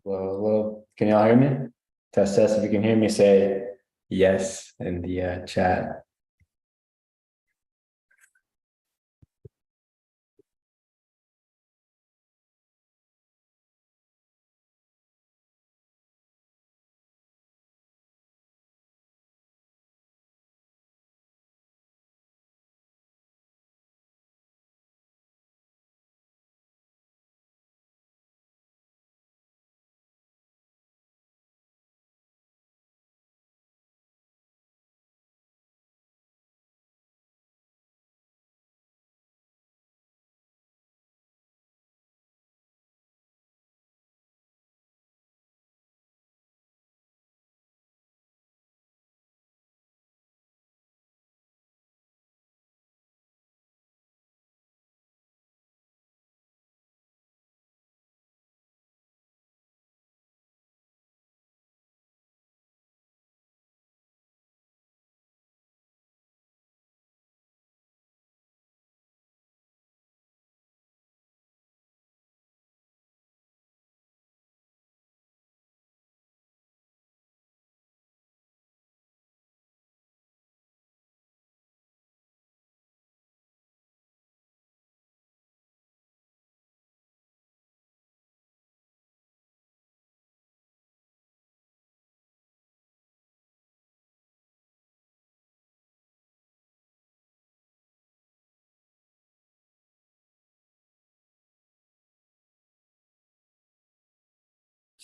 Well, can y'all hear me? Test. If you can hear me, say yes in the chat.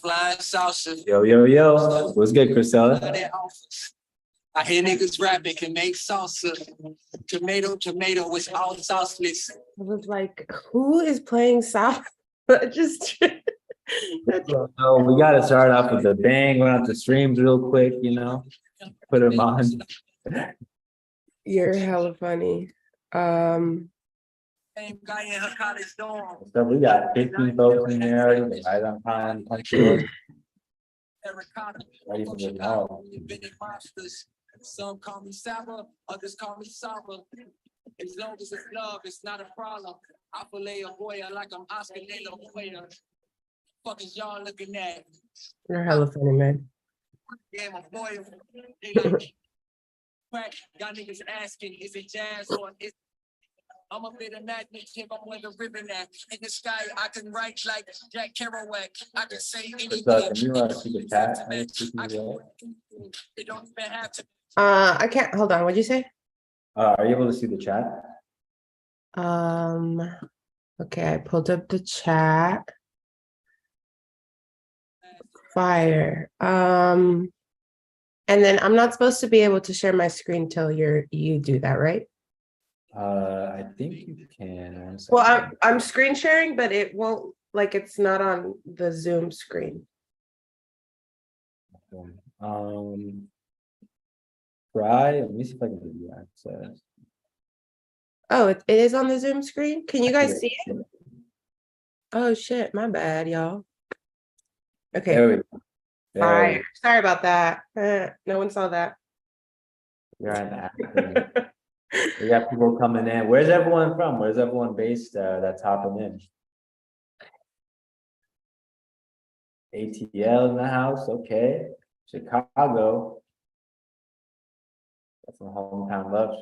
Flying saucer. Yo. What's good, Chrisella? I hear niggas rapping can make salsa. Tomato is all sauceless. I was like, who is playing salsa? Just Oh, we gotta start off with a bang. Run out the streams real quick, put them on. You're hella funny. Same guy in her college dorm. So we got 15 folks in here already. Right on time. Ready for the call. Some call me Saba, others call me Saba. As long as it's love, it's not a problem. I fillet a boy like I'm Oscar De La Hoya. Fuck is y'all looking at? You're hella funny, man. Yeah, my boy. They like crack. Y'all niggas asking, is it jazz or is I'm a bit imaginative, I'm where the ribbon at. In the sky, I can write like Jack Kerouac. I can say anything. Can you see the chat? It don't even have to. I can't hold on. What'd you say? Are you able to see the chat? Okay, I pulled up the chat. Fire. And then I'm not supposed to be able to share my screen till you do that, right? I think you can. Well, I'm screen sharing, but it won't, like, it's not on the Zoom screen. Try. Let me see if I can do access. Oh, it is on the Zoom screen. Can you guys see it? Oh shit, my bad, y'all. Okay. There we go. Fire. Sorry about that. No one saw that. You're an actor. We got people coming in. Where's everyone from? Where's everyone based that's hopping in? ATL in the house. Okay. Chicago. That's my hometown love.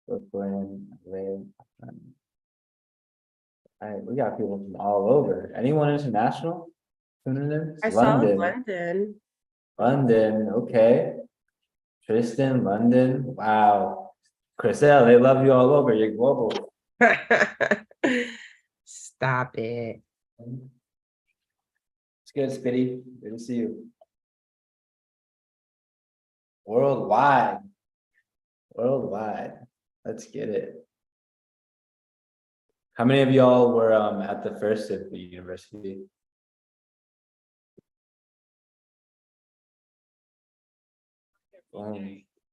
Brooklyn. All right, we got people from all over. Anyone international tuning in? I saw London. London, okay. Tristan, London. Wow. Chriselle, they love you all over. You're global. Stop it. It's good, Spitty. Good to see you. Worldwide. Let's get it. How many of y'all were at the first Symphony University?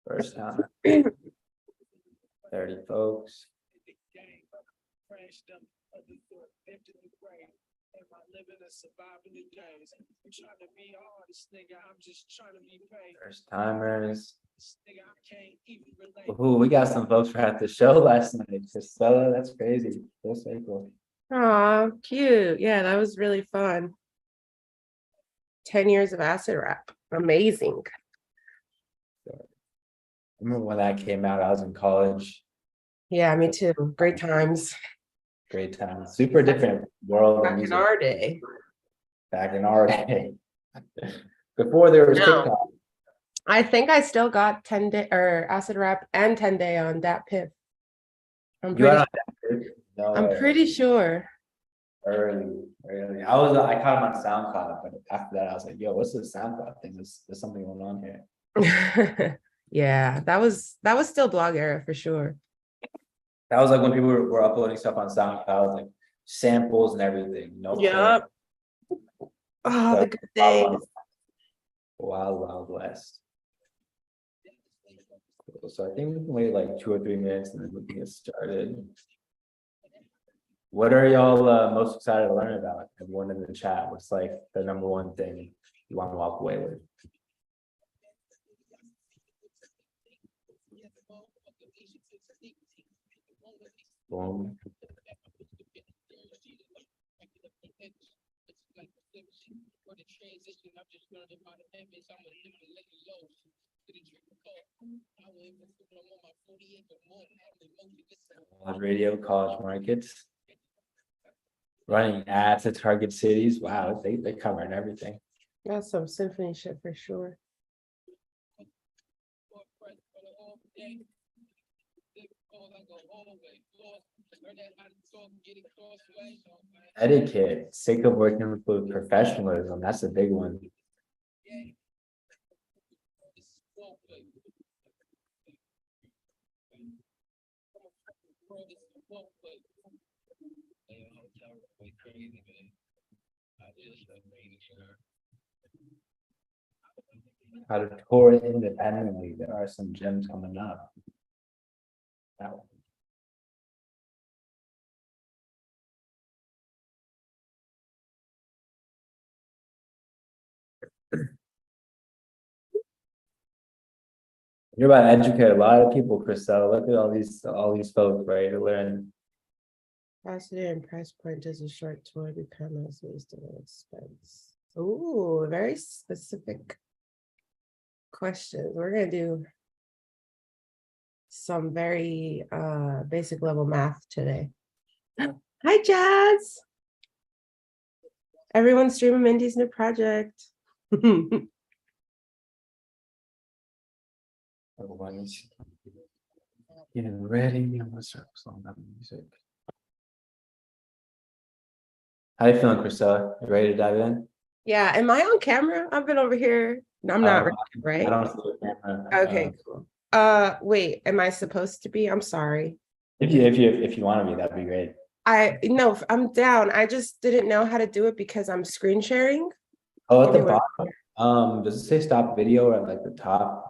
First time. 30 folks. First timers. Ooh, we got some folks who were at the show last night. Chrisella, that's crazy. That's so cool. Aw, cute. Yeah, that was really fun. 10 years of acid rap. Amazing. Remember when that came out, I was in college. Yeah, me too. Great times. Great time. Super different world of Back in music our day. back in our day. Before there was No. TikTok. I think I still got 10 day or acid rap and 10 day on that piff. I'm You had pretty on that? No I'm way. pretty sure. Early. I caught him on SoundCloud, but after that, I was like, yo, what's this SoundCloud thing? There's something going on here. Yeah, that was still blog era for sure. That was like when people were uploading stuff on SoundCloud, like samples and everything. No Yep. Oh, the good days. Wild, Wild West. So I think we can wait like 2 or 3 minutes and then we can get started. What are y'all most excited to learn about? Everyone in the chat, what's like the number one thing you want to walk away with? Boom. Radio, college markets, running ads to target cities. Wow, they covering everything. That's some symphony shit for sure. Etiquette, sick of working with professionalism. That's a big one. How to tour independently. There are some gems coming up. Wow. You're about to educate a lot of people, Chriselle. Look at all these folks ready to learn. Capacity and price point does a short tour become as least of an expense? Ooh, very specific questions. We're gonna do some very basic level math today. Hi, Jazz. Everyone's streaming Mindy's new project. Everyone's getting ready. I'm gonna start slowing down the music. How you feeling, Chriselle? You ready to dive in? Yeah, am I on camera? I've been over here. No, I'm not, right? I don't see the camera. Okay, cool. Wait, am I supposed to be? I'm sorry. If you want to be, that'd be great. No, I'm down. I just didn't know how to do it because I'm screen sharing. Oh, at the bottom. Does it say stop video or at like the top?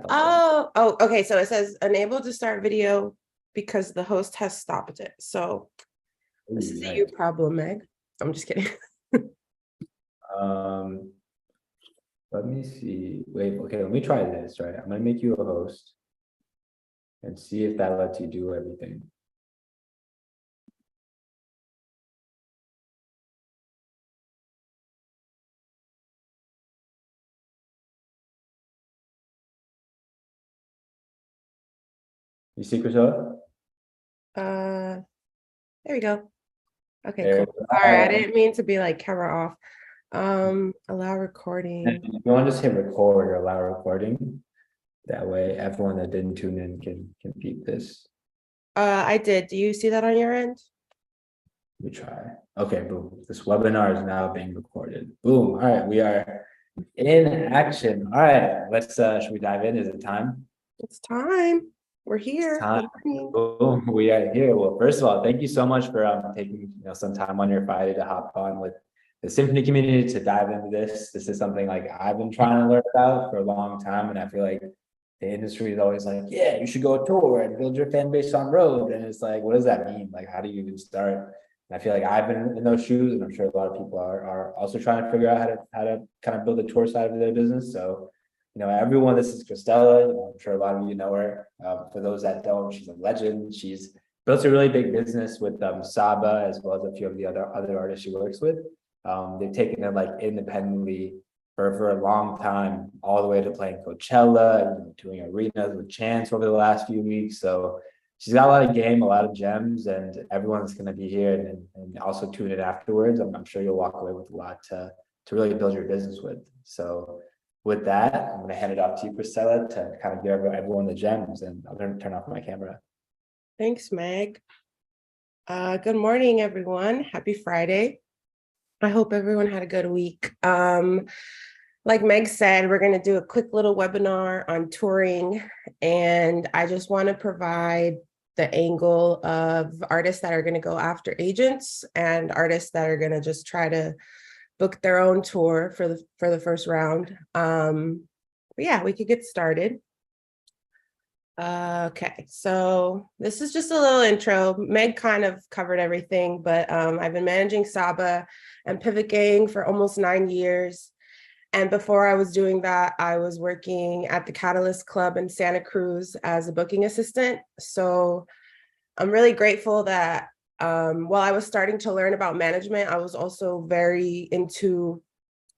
Oh, okay. So it says unable to start video because the host has stopped it. So this is a you problem, Meg. I'm just kidding. Let me see. Wait, okay, let me try this, right? I'm gonna make you a host and see if that lets you do everything. You see, Chriselle? There we go. Okay, There. cool. Sorry, I didn't mean to be like camera off. Allow recording. If you want to just hit record or allow recording, that way everyone that didn't tune in can peep this. I did. Do you see that on your end? We try. Okay, boom. This webinar is now being recorded. Boom. All right, we are in action. All right, let's should we dive in? Is it time? It's time. We're here. Time. Boom, we are here. Well, first of all, thank you so much for taking some time on your Friday to hop on with the Symphony community to dive into this. This is something like I've been trying to learn about for a long time, and I feel like the industry is always like, yeah, you should go tour and build your fan base on road. And it's like, what does that mean? Like, how do you even start? And I feel like I've been in those shoes, and I'm sure a lot of people are also trying to figure out how to kind of build a tour side of their business. So, everyone, this is Christella. I'm sure a lot of you know her. For those that don't, she's a legend. She's built a really big business with Saba as well as a few of the other artists she works with. They've taken it like independently for a long time, all the way to playing Coachella and doing arenas with Chance over the last few weeks. So she's got a lot of game, a lot of gems, and everyone's going to be here and also tune in afterwards. I'm sure you'll walk away with a lot to really build your business with. So with that, I'm going to hand it off to you, Priscilla, to kind of give everyone the gems, and I'll turn off my camera. Thanks, Meg. Good morning, everyone. Happy Friday. I hope everyone had a good week. Like Meg said, we're going to do a quick little webinar on touring, and I just want to provide the angle of artists that are going to go after agents and artists that are going to just try to book their own tour for the first round. But yeah, we could get started. Okay, so this is just a little intro. Meg kind of covered everything, but I've been managing Saba and Pivot Gang for almost 9 years. And before I was doing that, I was working at the Catalyst Club in Santa Cruz as a booking assistant. So I'm really grateful that while I was starting to learn about management, I was also very into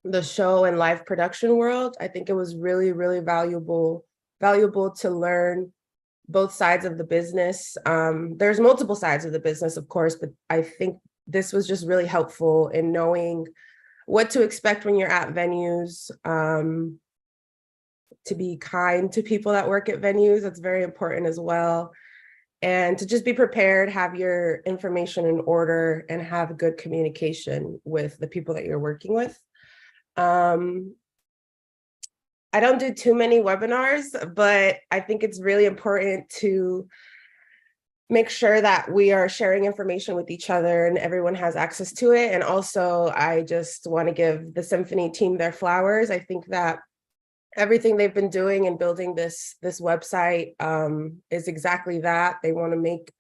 the show and live production world. I think it was really, really valuable to learn both sides of the business. There's multiple sides of the business, of course, but I think this was just really helpful in knowing what to expect when you're at venues, to be kind to people that work at venues. That's very important as well. And to just be prepared, have your information in order, and have good communication with the people that you're working with. I don't do too many webinars, but I think it's really important to make sure that we are sharing information with each other and everyone has access to it. And also, I just want to give the Symphony team their flowers. I think that everything they've been doing in building this website is exactly that. They want to make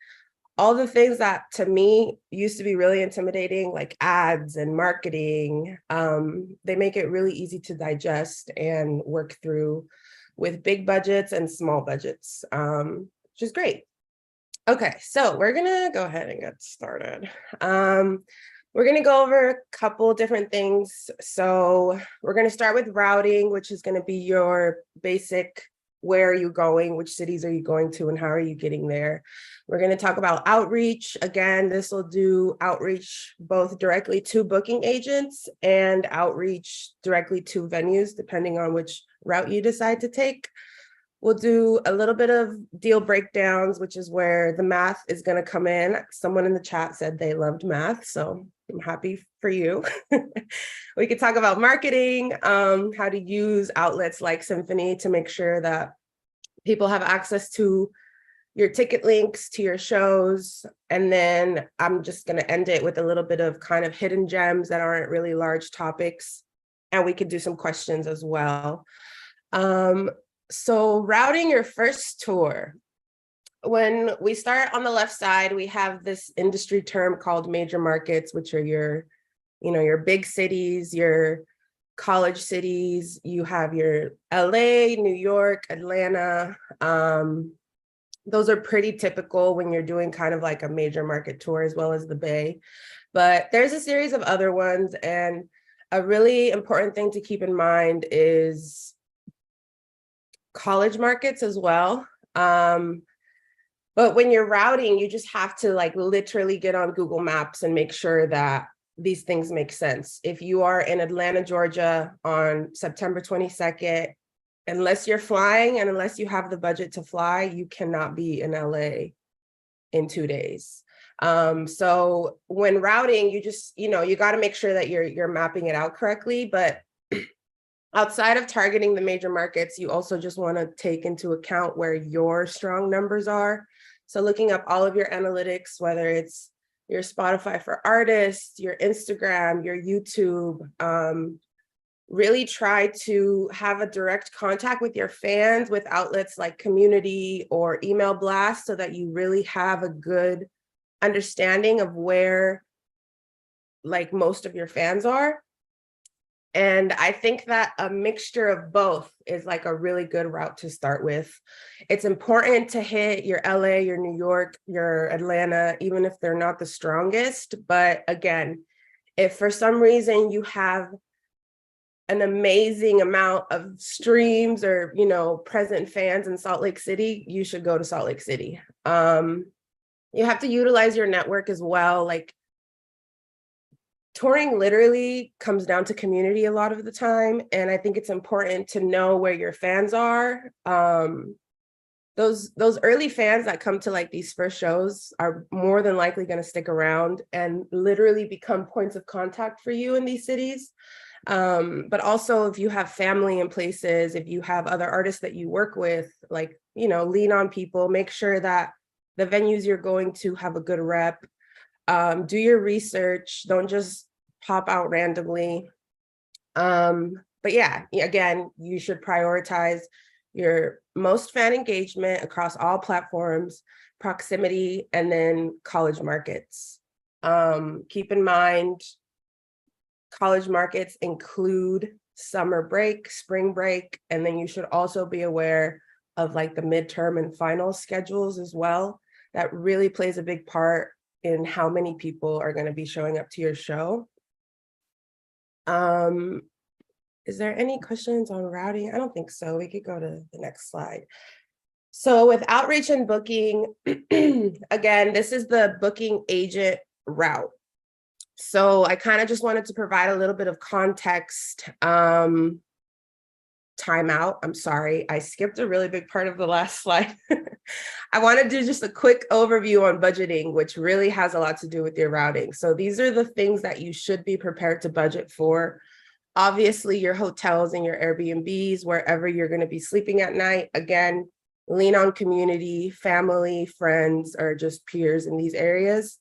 all the things that to me used to be really intimidating, like ads and marketing. They make it really easy to digest and work through with big budgets and small budgets, which is great. Okay, so we're gonna go ahead and get started. We're gonna go over a couple different things. So we're gonna start with routing, which is gonna be your basic, where are you going, which cities are you going to, and how are you getting there? We're gonna talk about outreach. Again, this will do outreach both directly to booking agents and outreach directly to venues, depending on which route you decide to take. We'll do a little bit of deal breakdowns, which is where the math is going to come in. Someone in the chat said they loved math, so I'm happy for you. We could talk about marketing, how to use outlets like Symphony to make sure that people have access to your ticket links to your shows. And then I'm just going to end it with a little bit of kind of hidden gems that aren't really large topics. And we could do some questions as well. So routing your first tour. When we start on the left side, we have this industry term called major markets, which are your big cities, your college cities. You have your LA, New York, Atlanta. Those are pretty typical when you're doing kind of like a major market tour, as well as the Bay. But there's a series of other ones. And a really important thing to keep in mind is college markets as well. But when you're routing, you just have to like literally get on Google Maps and make sure that these things make sense. If you are in Atlanta, Georgia on September 22nd, unless you're flying and unless you have the budget to fly, you cannot be in LA in 2 days. So when routing, you just, you got to make sure that you're mapping it out correctly. But outside of targeting the major markets, you also just want to take into account where your strong numbers are. So looking up all of your analytics, whether it's your Spotify for artists, your Instagram, your YouTube, really try to have a direct contact with your fans with outlets like community or email blast, so that you really have a good understanding of where like most of your fans are. And I think that a mixture of both is like a really good route to start with. It's important to hit your LA, your New York, your Atlanta, even if they're not the strongest. But again, if for some reason you have an amazing amount of streams or, you know, present fans in Salt Lake City, you should go to Salt Lake City. You have to utilize your network as well. Like, touring literally comes down to community a lot of the time. And I think it's important to know where your fans are. Those early fans that come to like these first shows are more than likely going to stick around and literally become points of contact for you in these cities. But also if you have family in places, if you have other artists that you work with, like, you know, lean on people, make sure that the venues you're going to have a good rep. Do your research, don't just pop out randomly. But yeah, again, you should prioritize your most fan engagement across all platforms, proximity, and then college markets. Keep in mind, college markets include summer break, spring break, and then you should also be aware of like the midterm and final schedules as well. That really plays a big part in how many people are going to be showing up to your show. Is there any questions on routing? I don't think so. We could go to the next slide. So with outreach and booking, again, this is the booking agent route. So I kind of just wanted to provide a little bit of context. Timeout. I'm sorry, I skipped a really big part of the last slide. I want to do just a quick overview on budgeting, which really has a lot to do with your routing. So these are the things that you should be prepared to budget for. Obviously, your hotels and your Airbnbs, wherever you're going to be sleeping at night. Again, lean on community, family, friends, or just peers in these areas.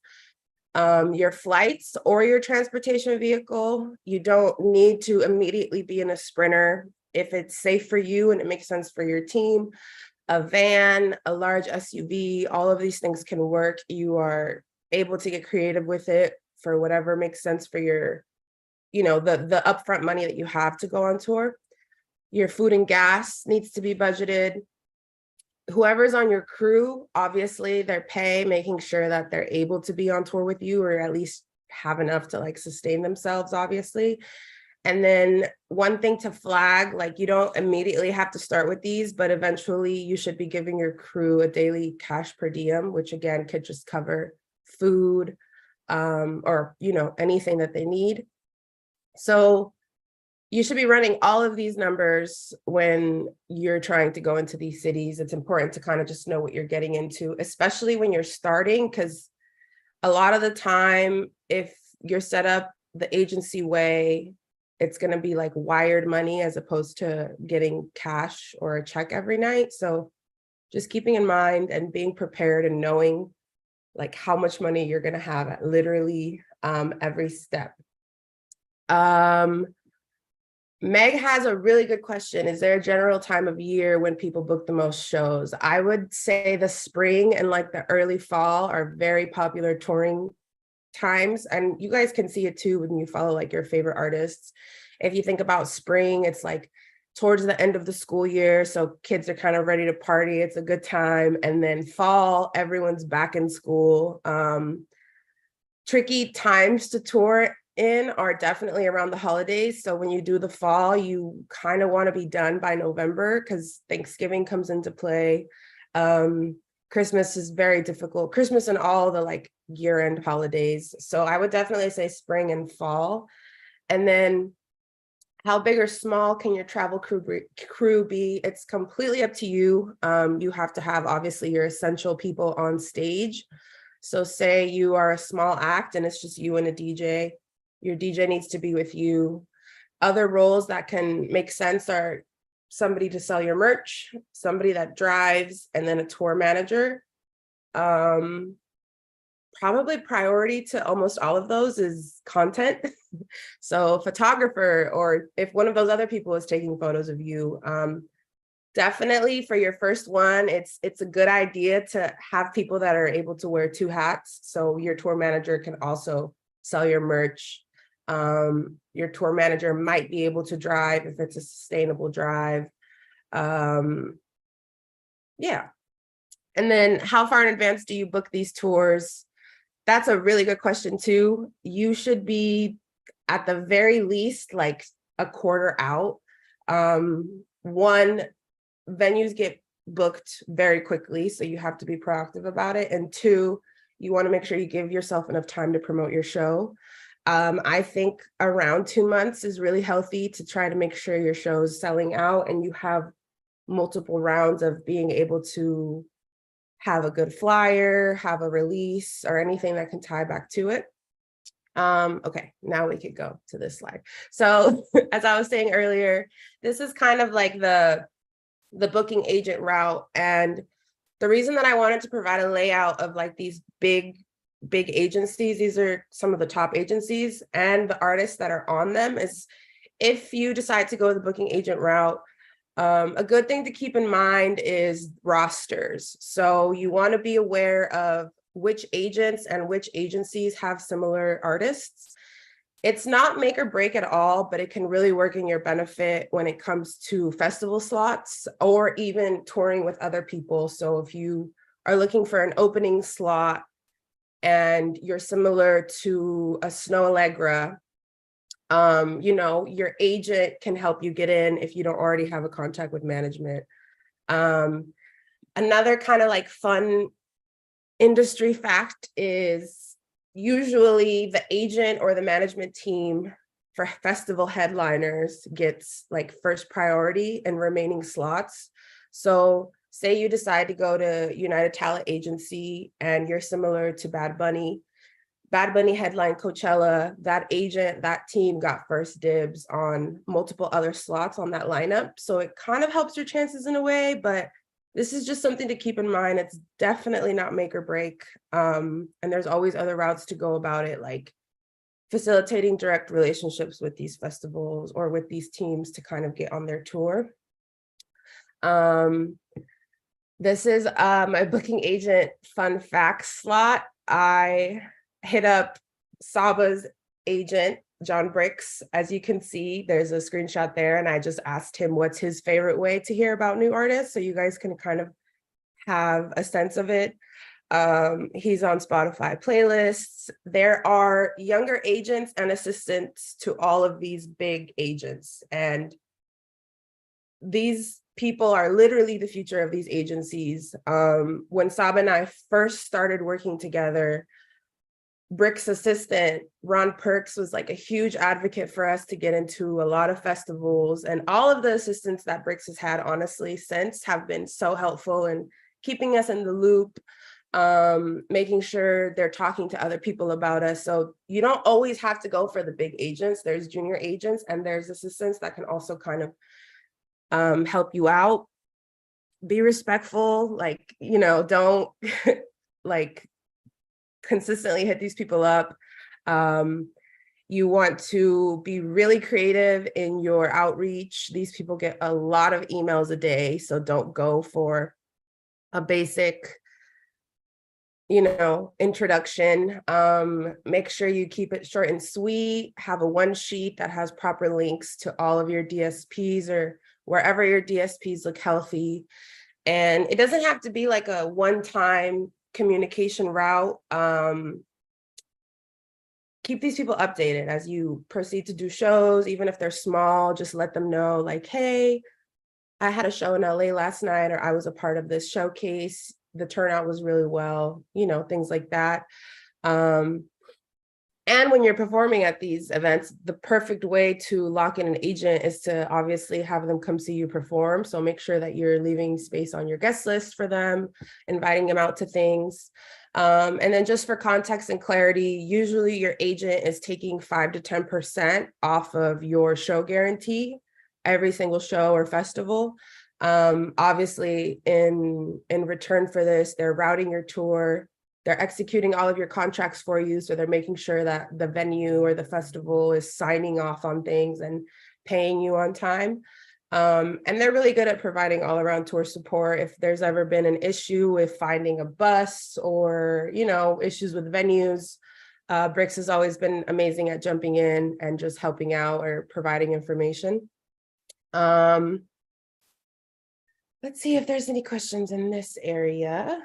Your flights or your transportation vehicle, you don't need to immediately be in a Sprinter. If it's safe for you and it makes sense for your team, a van, a large SUV, all of these things can work. You are able to get creative with it for whatever makes sense for your, you know, the upfront money that you have to go on tour. Your food and gas needs to be budgeted. Whoever's on your crew, obviously their pay, making sure that they're able to be on tour with you or at least have enough to like sustain themselves, obviously. And then one thing to flag, like you don't immediately have to start with these, but eventually you should be giving your crew a daily cash per diem, which again could just cover food or, you know, anything that they need. So you should be running all of these numbers when you're trying to go into these cities. It's important to kind of just know what you're getting into, especially when you're starting, because a lot of the time, if you're set up the agency way, it's going to be like wired money as opposed to getting cash or a check every night. So just keeping in mind and being prepared and knowing like how much money you're going to have at literally every step. Meg has a really good question. Is there a general time of year when people book the most shows? I would say the spring and like the early fall are very popular touring times. And you guys can see it too when you follow like your favorite artists. If you think about spring, it's like towards the end of the school year. So kids are kind of ready to party. It's a good time. And then fall, everyone's back in school. Tricky times to tour in are definitely around the holidays. So when you do the fall, you kind of want to be done by November because Thanksgiving comes into play. Christmas is very difficult. Christmas and all the like year-end holidays. So I would definitely say spring and fall. And then how big or small can your travel crew be? It's completely up to you. You have to have obviously your essential people on stage. So say you are a small act and it's just you and a DJ. Your DJ needs to be with you. Other roles that can make sense are somebody to sell your merch, somebody that drives, and then a tour manager. Probably priority to almost all of those is content. So photographer, or if one of those other people is taking photos of you, definitely for your first one, it's a good idea to have people that are able to wear two hats. So your tour manager can also sell your merch. Your tour manager might be able to drive if it's a sustainable drive. Yeah. And then how far in advance do you book these tours? That's a really good question too. You should be at the very least like a quarter out. One, venues get booked very quickly, so you have to be proactive about it. And two, you want to make sure you give yourself enough time to promote your show. I think around 2 months is really healthy to try to make sure your show is selling out and you have multiple rounds of being able to have a good flyer, have a release, or anything that can tie back to it. Okay, now we could go to this slide. So as I was saying earlier, this is kind of like the booking agent route. And the reason that I wanted to provide a layout of like these big agencies, these are some of the top agencies and the artists that are on them, is if you decide to go the booking agent route, a good thing to keep in mind is rosters. So you want to be aware of which agents and which agencies have similar artists. It's not make or break at all, but it can really work in your benefit when it comes to festival slots or even touring with other people. So if you are looking for an opening slot and you're similar to a Snow Allegra, your agent can help you get in if you don't already have a contact with management. Another kind of like fun industry fact is usually the agent or the management team for festival headliners gets like first priority in remaining slots. So say you decide to go to United Talent Agency and you're similar to Bad Bunny headline Coachella, that agent, that team got first dibs on multiple other slots on that lineup. So it kind of helps your chances in a way, but this is just something to keep in mind. It's definitely not make or break. And there's always other routes to go about it, like facilitating direct relationships with these festivals or with these teams to kind of get on their tour. This is my booking agent fun facts slot. I hit up Saba's agent, John Bricks. As you can see, there's a screenshot there, and I just asked him what's his favorite way to hear about new artists, so you guys can kind of have a sense of it. He's on Spotify playlists. There are younger agents and assistants to all of these big agents, and these people are literally the future of these agencies. When Saba and I first started working together, Brick's assistant, Ron Perks, was like a huge advocate for us to get into a lot of festivals. And all of the assistants that Bricks has had, honestly, since have been so helpful in keeping us in the loop, making sure they're talking to other people about us. So you don't always have to go for the big agents. There's junior agents and there's assistants that can also kind of help you out. Be respectful, don't like consistently hit these people up. You want to be really creative in your outreach. These people get a lot of emails a day, so don't go for a basic, introduction. Make sure you keep it short and sweet. Have a one sheet that has proper links to all of your DSPs or wherever your DSPs look healthy. And it doesn't have to be like a one-time communication route. Keep these people updated as you proceed to do shows, even if they're small. Just let them know, like, hey, I had a show in LA last night, or I was a part of this showcase. The turnout was really well, things like that. And when you're performing at these events, the perfect way to lock in an agent is to obviously have them come see you perform. So make sure that you're leaving space on your guest list for them, inviting them out to things. And then just for context and clarity, usually your agent is taking 5 to 10% off of your show guarantee every single show or festival. Obviously, in return for this, they're routing your tour. They're executing all of your contracts for you. So they're making sure that the venue or the festival is signing off on things and paying you on time. And they're really good at providing all around tour support. If there's ever been an issue with finding a bus or, issues with venues, Bricks has always been amazing at jumping in and just helping out or providing information. Let's see if there's any questions in this area.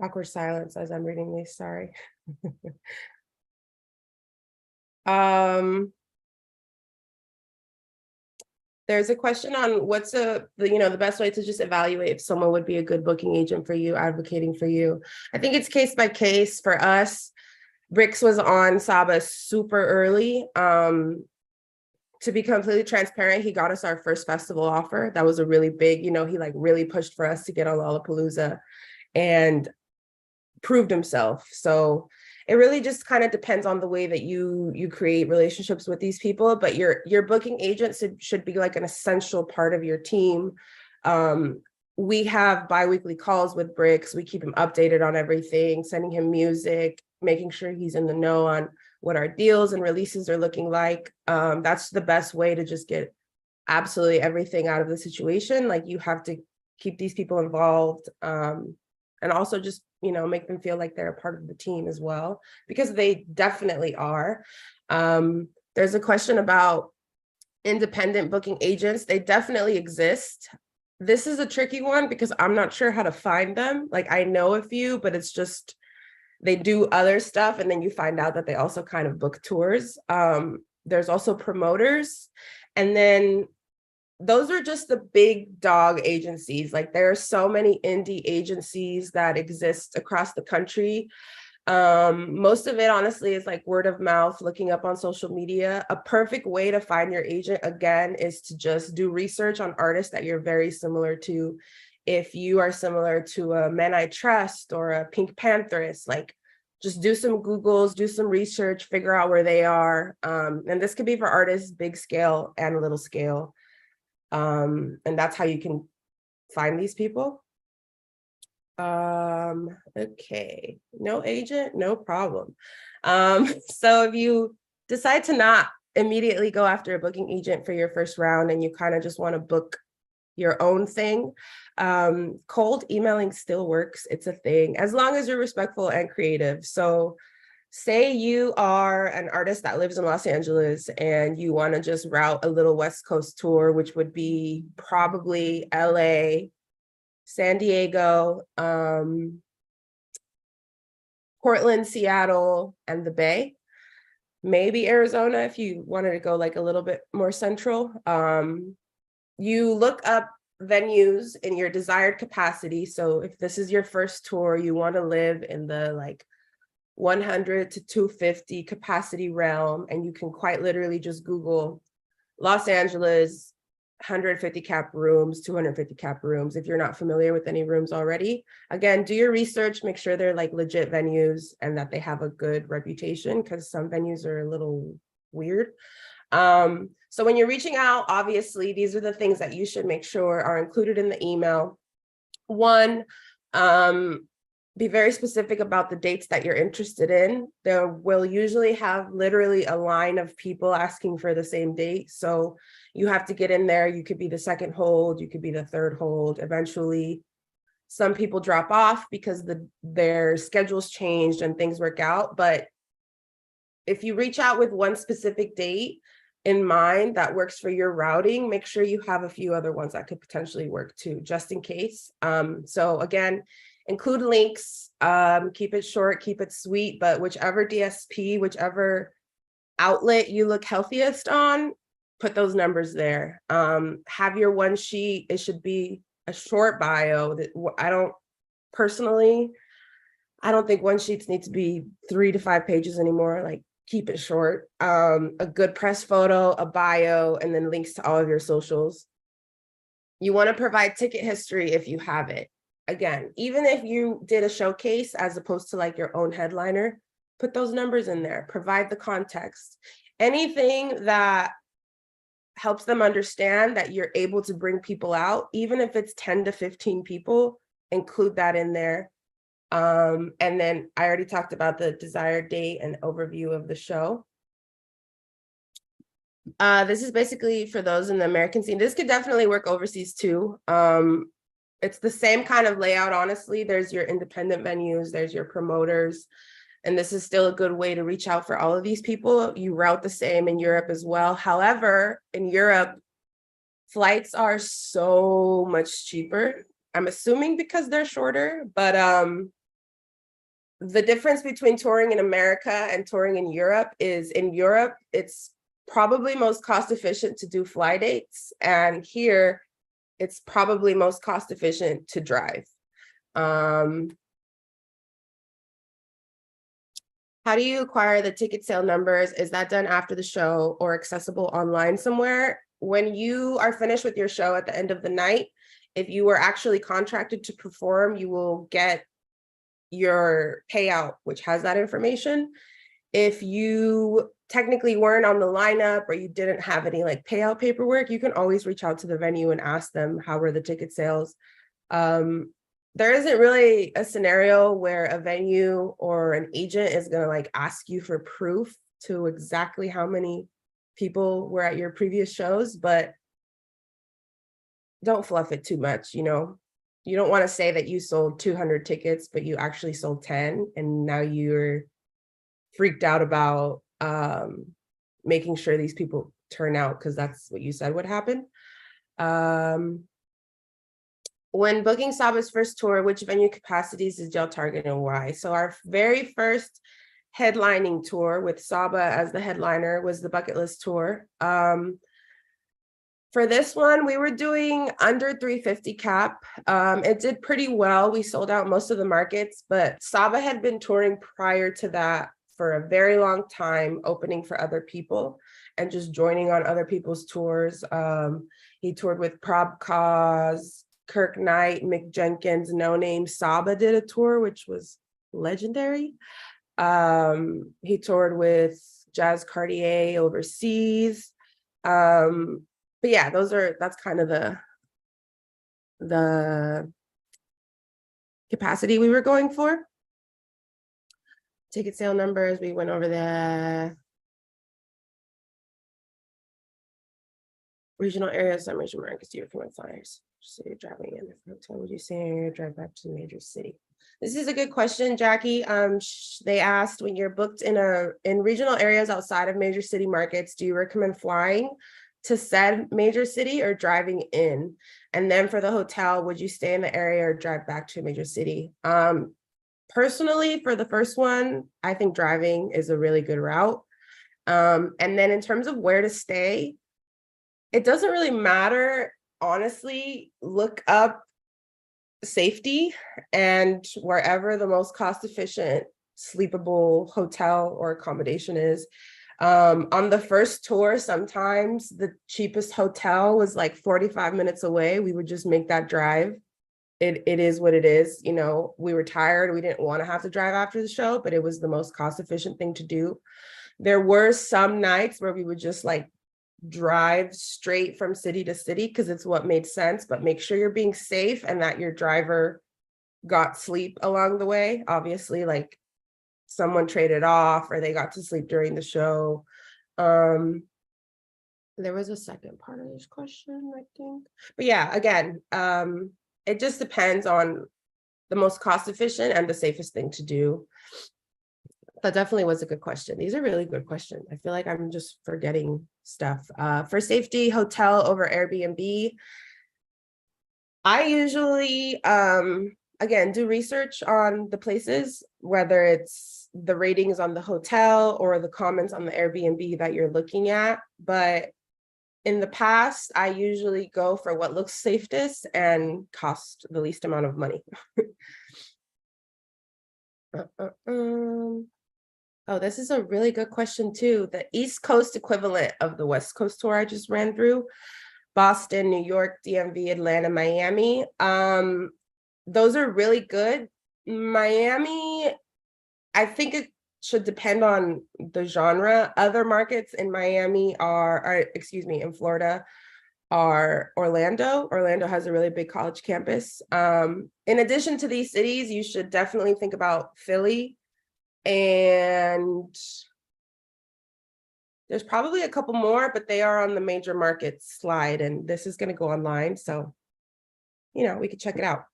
Awkward silence as I'm reading these, sorry. There's a question on what's the best way to just evaluate if someone would be a good booking agent for you, advocating for you. I think it's case by case. For us, Bricks was on Saba super early. To be completely transparent, he got us our first festival offer. That was a really big, he like really pushed for us to get on Lollapalooza and proved himself. So it really just kind of depends on the way that you create relationships with these people, but your booking agent should be like an essential part of your team. We have bi-weekly calls with Bricks. We keep him updated on everything, sending him music, making sure he's in the know on what our deals and releases are looking like. That's the best way to just get absolutely everything out of the situation. Like, you have to keep these people involved, and also just make them feel like they're a part of the team as well, because they definitely are. There's a question about independent booking agents. They definitely exist. This is a tricky one because I'm not sure how to find them. Like, I know a few, but it's just they do other stuff, and then you find out that they also kind of book tours. There's also promoters, and then those are just the big dog agencies. Like, there are so many indie agencies that exist across the country. Most of it, honestly, is like word of mouth, looking up on social media. A perfect way to find your agent, again, is to just do research on artists that you're very similar to. If you are similar to a Men I Trust or a Pink Pantheress, like, just do some Googles, do some research, figure out where they are. And this could be for artists, big scale and little scale. And that's how you can find these people. Okay, no agent, no problem. So if you decide to not immediately go after a booking agent for your first round and you kind of just want to book your own thing, cold emailing still works. It's a thing, as long as you're respectful and creative. So say you are an artist that lives in Los Angeles and you want to just route a little West Coast tour, which would be probably LA, San Diego, Portland, Seattle, and the Bay. Maybe Arizona if you wanted to go like a little bit more central. You look up venues in your desired capacity. So if this is your first tour, you want to live in the like 100 to 250 capacity realm, and you can quite literally just Google Los Angeles 150 cap rooms, 250 cap rooms, if you're not familiar with any rooms already. Again, do your research, make sure they're like legit venues and that they have a good reputation, because some venues are a little weird. So when you're reaching out, obviously, these are the things that you should make sure are included in the email. One, be very specific about the dates that you're interested in. There will usually have literally a line of people asking for the same date. So you have to get in there. You could be the second hold, you could be the third hold. Eventually, some people drop off because their schedules changed and things work out. But if you reach out with one specific date in mind that works for your routing, make sure you have a few other ones that could potentially work too, just in case. So again, include links, keep it short, keep it sweet, but whichever DSP, whichever outlet you look healthiest on, put those numbers there. Have your one sheet, it should be a short bio. I don't think one sheets need to be 3 to 5 pages anymore. Like, keep it short. A good press photo, a bio, and then links to all of your socials. You want to provide ticket history if you have it. Again, even if you did a showcase as opposed to like your own headliner, put those numbers in there, provide the context. Anything that helps them understand that you're able to bring people out, even if it's 10 to 15 people, include that in there. And then I already talked about the desired date and overview of the show. This is basically for those in the American scene. This could definitely work overseas too. It's the same kind of layout, honestly. There's your independent venues, there's your promoters, and this is still a good way to reach out for all of these people. You route the same in Europe as well. However, in Europe, flights are so much cheaper. I'm assuming because they're shorter, but the difference between touring in America and touring in Europe is in Europe, it's probably most cost efficient to do fly dates. And here, it's probably most cost efficient to drive. How do you acquire the ticket sale numbers? Is that done after the show or accessible online somewhere? When you are finished with your show at the end of the night, if you were actually contracted to perform, you will get your payout, which has that information. If you technically weren't on the lineup or you didn't have any like payout paperwork, you can always reach out to the venue and ask them how were the ticket sales. There isn't really a scenario where a venue or an agent is going to like ask you for proof to exactly how many people were at your previous shows, but don't fluff it too much. You know, you don't want to say that you sold 200 tickets, but you actually sold 10, and now you're freaked out about making sure these people turn out because that's what you said would happen. When booking Saba's first tour, which venue capacities did y'all target and why? So our very first headlining tour with Saba as the headliner was the Bucket List Tour. For this one, we were doing under 350 cap. It did pretty well. We sold out most of the markets, but Saba had been touring prior to that for a very long time, opening for other people and just joining on other people's tours. He toured with Prob Cause, Kirk Knight, Mick Jenkins, No Name. Saba did a tour, which was legendary. He toured with Jazz Cartier overseas. But yeah, that's kind of the capacity we were going for. Ticket sale numbers, we went over the regional areas, some regional markets, do you recommend flyers? So you're driving in the hotel, would you say drive back to the major city? This is a good question, Jackie. They asked, when you're booked in regional areas outside of major city markets, do you recommend flying to said major city or driving in? And then for the hotel, would you stay in the area or drive back to a major city? Personally, for the first one, I think driving is a really good route. And then in terms of where to stay, it doesn't really matter. Honestly, look up safety and wherever the most cost efficient sleepable hotel or accommodation is. On the first tour, sometimes the cheapest hotel was like 45 minutes away. We would just make that drive. It is what it is. You know, we were tired. We didn't want to have to drive after the show, but it was the most cost efficient thing to do. There were some nights where we would just like drive straight from city to city because it's what made sense, but make sure you're being safe and that your driver got sleep along the way. Obviously, like someone traded off or they got to sleep during the show. There was a second part of this question, I think. But yeah, again, it just depends on the most cost efficient and the safest thing to do. That definitely was a good question. These are really good questions. I feel like I'm just forgetting stuff. For safety, hotel over Airbnb. I usually, again, do research on the places, whether it's the ratings on the hotel or the comments on the Airbnb that you're looking at. But in the past, I usually go for what looks safest and cost the least amount of money. Oh, this is a really good question too. The East Coast equivalent of the West Coast tour I just ran through, Boston, New York, DMV, Atlanta, Miami. Those are really good. Miami, I think it should depend on the genre. Other markets in Miami in Florida are Orlando. Orlando has a really big college campus. In addition to these cities, you should definitely think about Philly. And there's probably a couple more, but they are on the major markets slide, and this is going to go online. So we could check it out.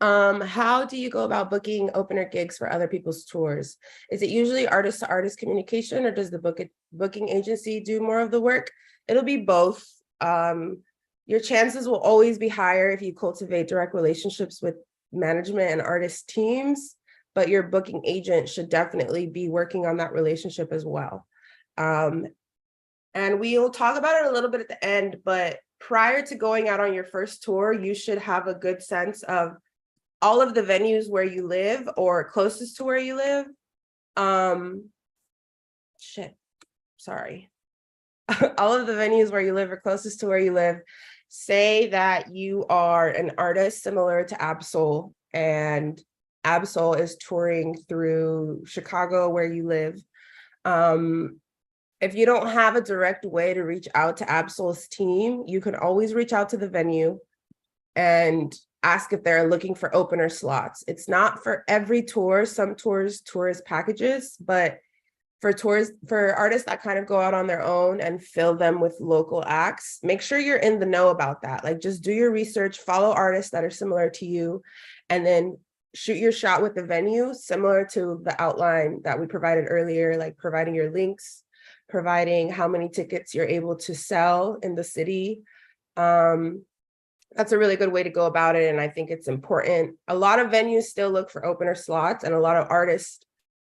How do you go about booking opener gigs for other people's tours? Is it usually artist to artist communication, or does the booking agency do more of the work? It'll be both. Your chances will always be higher if you cultivate direct relationships with management and artist teams, but your booking agent should definitely be working on that relationship as well. And we'll talk about it a little bit at the end, but prior to going out on your first tour, you should have a good sense of all of the venues where you live or closest to where you live. All of the venues where you live or closest to where you live. Say that you are an artist similar to Absol, and Absol is touring through Chicago where you live. If you don't have a direct way to reach out to Absol's team, you can always reach out to the venue and ask if they're looking for opener slots. It's not for every tour. Some tours as packages, but for artists that kind of go out on their own and fill them with local acts, make sure you're in the know about that. Like, just do your research, follow artists that are similar to you, and then shoot your shot with the venue, similar to the outline that we provided earlier, like providing your links, providing how many tickets you're able to sell in the city. That's a really good way to go about it. And I think it's important. A lot of venues still look for opener slots, and a lot of artists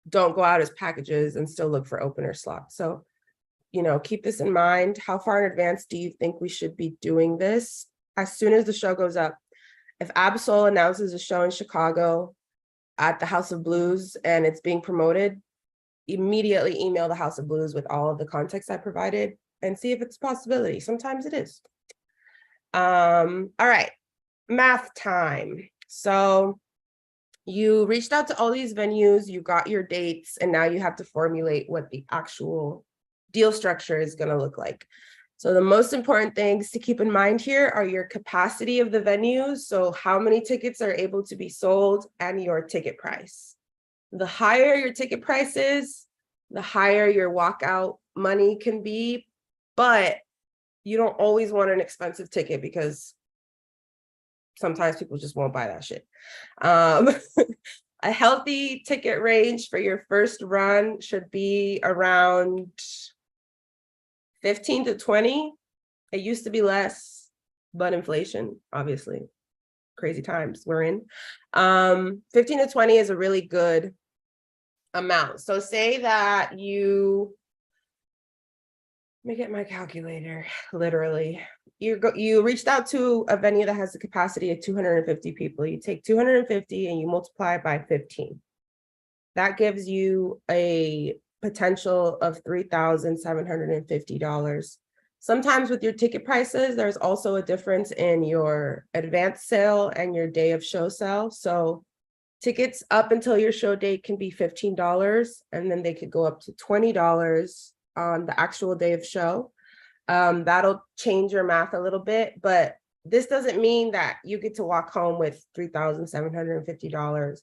don't go out as packages and still look for opener slots. So, keep this in mind. How far in advance do you think we should be doing this? As soon as the show goes up. If Absol announces a show in Chicago at the House of Blues and it's being promoted, immediately email the House of Blues with all of the context I provided and see if it's a possibility. Sometimes it is. All right, math time. So you reached out to all these venues, you got your dates, and now you have to formulate what the actual deal structure is going to look like. So the most important things to keep in mind here are your capacity of the venues. So how many tickets are able to be sold, and your ticket price. The higher your ticket price is, the higher your walkout money can be, but you don't always want an expensive ticket because sometimes people just won't buy that shit. A healthy ticket range for your first run should be around 15 to 20. It used to be less, but inflation, obviously, crazy times we're in. 15 to 20 is a really good amount. So say that you, let me get my calculator, literally. You reached out to a venue that has the capacity of 250 people. You take 250 and you multiply it by 15. That gives you a potential of $3,750. Sometimes with your ticket prices, there's also a difference in your advance sale and your day of show sale. So tickets up until your show date can be $15, and then they could go up to $20 on the actual day of show. That'll change your math a little bit, but this doesn't mean that you get to walk home with $3,750.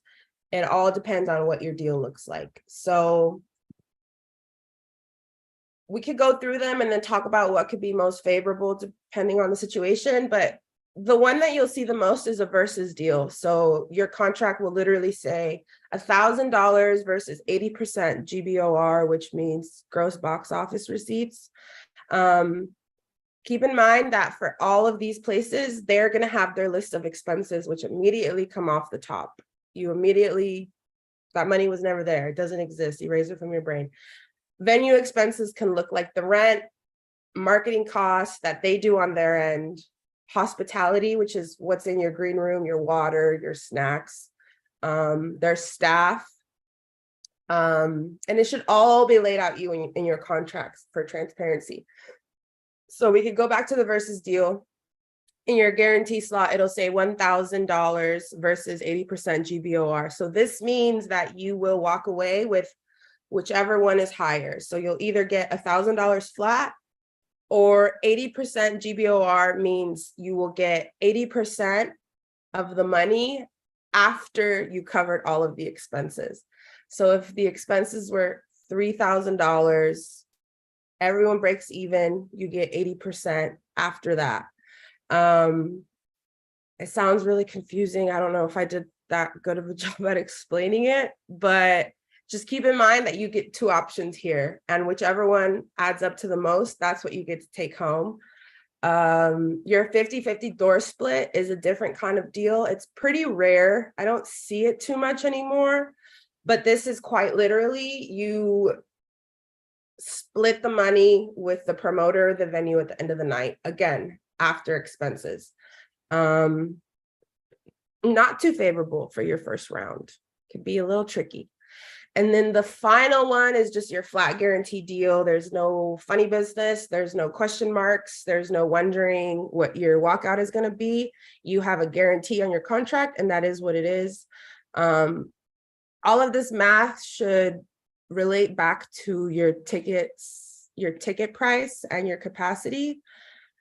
It all depends on what your deal looks like. So we could go through them and then talk about what could be most favorable depending on the situation, but the one that you'll see the most is a versus deal. So your contract will literally say $1,000 versus 80% GBOR, which means gross box office receipts. Keep in mind that for all of these places, they're going to have their list of expenses, which immediately come off the top. That money was never there. It doesn't exist. Erase it from your brain. Venue expenses can look like the rent, marketing costs that they do on their end, hospitality, which is what's in your green room, your water, your snacks, their staff. And it should all be laid out in your contracts for transparency. So we could go back to the versus deal. In your guarantee slot, it'll say $1,000 versus 80% GBOR. So this means that you will walk away with whichever one is higher. So you'll either get $1,000 flat, or 80% GBOR means you will get 80% of the money after you covered all of the expenses. So if the expenses were $3,000, everyone breaks even, you get 80% after that. it sounds really confusing. I don't know if I did that good of a job at explaining it, but just keep in mind that you get two options here, and whichever one adds up to the most, that's what you get to take home. Your 50-50 door split is a different kind of deal. It's pretty rare. I don't see it too much anymore, but this is quite literally you split the money with the promoter, the venue at the end of the night, again, after expenses. Not too favorable for your first round. Could be a little tricky. And then the final one is just your flat guarantee deal. There's no funny business. There's no question marks. There's no wondering what your walkout is going to be. You have a guarantee on your contract, and that is what it is. All of this math should relate back to your tickets, your ticket price and your capacity.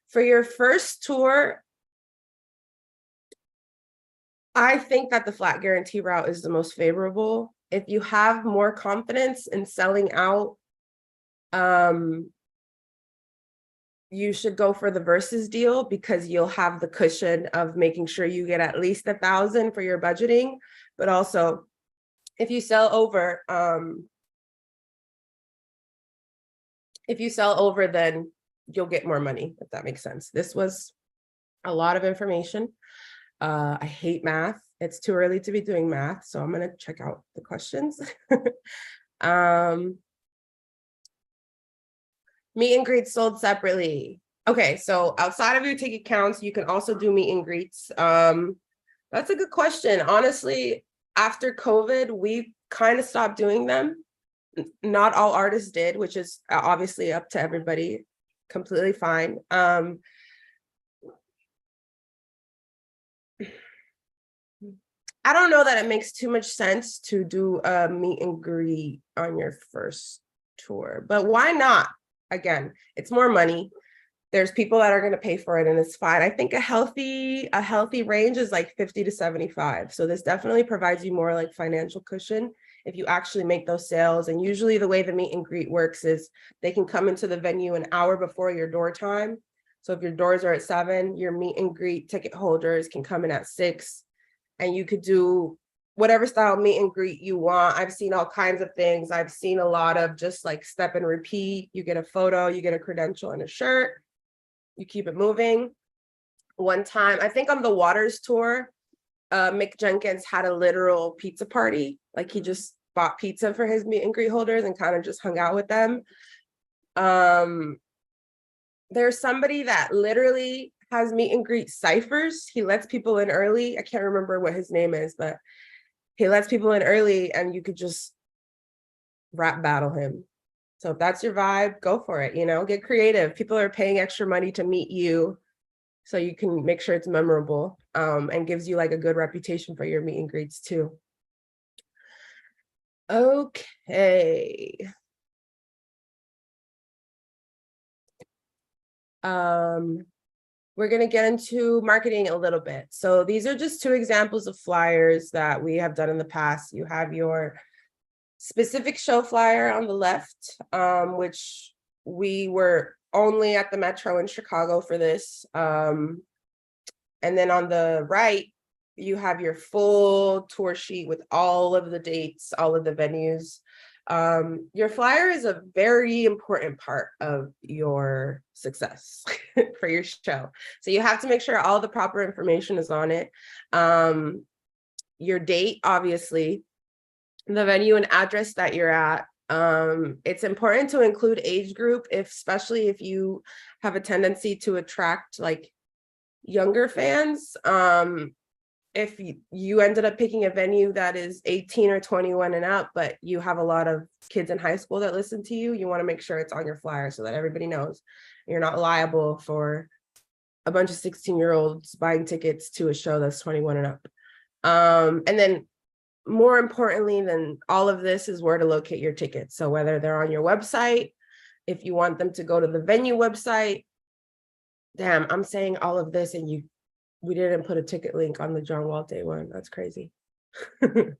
For your first tour, I think that the flat guarantee route is the most favorable. If you have more confidence in selling out, you should go for the versus deal, because you'll have the cushion of making sure you get at least 1,000 for your budgeting. But also, if you sell over, then you'll get more money, if that makes sense. This was a lot of information. I hate math. It's too early to be doing math, so I'm going to check out the questions. Meet and greets sold separately. Okay, so outside of your ticket counts, you can also do meet and greets. That's a good question. Honestly, after COVID, we kind of stopped doing them. Not all artists did, which is obviously up to everybody. Completely fine. I don't know that it makes too much sense to do a meet and greet on your first tour, but why not? Again, it's more money. There's people that are going to pay for it, and it's fine. I think a healthy range is like 50 to 75. So this definitely provides you more like financial cushion if you actually make those sales. And usually the way the meet and greet works is they can come into the venue an hour before your door time. So if your doors are at 7, your meet and greet ticket holders can come in at 6. And you could do whatever style meet and greet you want. I've seen all kinds of things. I've seen a lot of just like step and repeat. You get a photo, you get a credential and a shirt. You keep it moving. One time, I think on the Waters tour, Mick Jenkins had a literal pizza party. Like he just bought pizza for his meet and greet holders and kind of just hung out with them. There's somebody that literally has meet and greet ciphers. He lets people in early. I can't remember what his name is, but he lets people in early and you could just rap battle him. So if that's your vibe, go for it, get creative. People are paying extra money to meet you, so you can make sure it's memorable, and gives you like a good reputation for your meet and greets too. Okay. We're going to get into marketing a little bit. So these are just 2 examples of flyers that we have done in the past. You have your specific show flyer on the left, which we were only at the Metro in Chicago for this. And then on the right, you have your full tour sheet with all of the dates, all of the venues. Your flyer is a very important part of your success for your show. So you have to make sure all the proper information is on it. Your date, obviously, the venue and address that you're at. It's important to include age group, especially if you have a tendency to attract like younger fans. If you ended up picking a venue that is 18 or 21 and up, but you have a lot of kids in high school that listen to you, you want to make sure it's on your flyer so that everybody knows you're not liable for a bunch of 16-year-olds buying tickets to a show that's 21 and up. And then more importantly than all of this is where to locate your tickets. So whether they're on your website, if you want them to go to the venue website. Damn, I'm saying all of this and we didn't put a ticket link on the John Walte one. That's crazy. But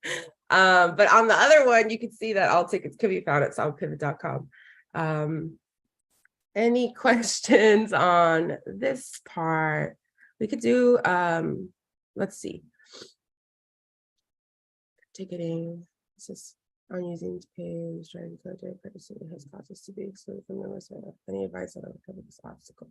on the other one, you can see that all tickets can be found at soundpivot.com. Any questions on this part? We could do let's see. Ticketing, this is on using to pay, trying to contact person has caused us to be excluded from the list. Any advice on overcoming this obstacle?